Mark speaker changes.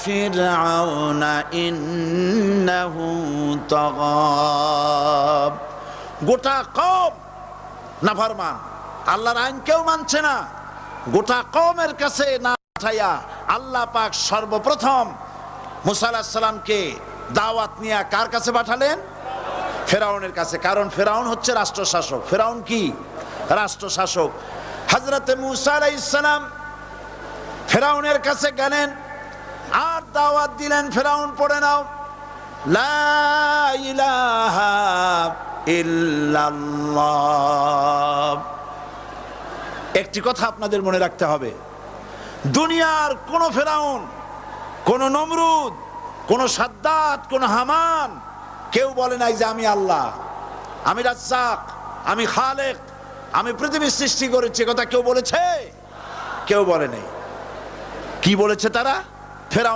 Speaker 1: ফিরআউনা ইন্নাহু তাগা। গোটা কওম নাফরমান, আল্লাহর আইন কেউ মানছে না। গোটা কওমের কাছে না পাঠাইয়া আল্লাহ পাক সর্বপ্রথম মুসা আলাইহিস সালামকে দাওয়াত নিয়ে কার কাছে পাঠালেন? ফেরাউনের কাছে। কারণ ফেরাউন হচ্ছে রাষ্ট্রশাসক। ফেরাউন কি? রাষ্ট্রশাসক। হযরতে মুসা আলাইহিস সালাম ফেরাউনের কাছে গেলেন আর দাওয়াত দিলেন, ফেরাউন পড়ে নাও লা ইলাহা ইল্লাল্লাহ। একটি কথা আপনাদের মনে রাখতে হবে, দুনিয়ার কোন ফেরাউন, কোন নমরুদ, কোন সাদ্দাত, কোন হামান কেউ বলে নাই যে আমি আল্লাহ, আমি রাজ্জাক, আমি খালেক, আমি পৃথিবীর সৃষ্টি করেছি। কথা কেউ বলেছে? কেউ বলে নাই। কি বলেছে তারা? ফেরাউন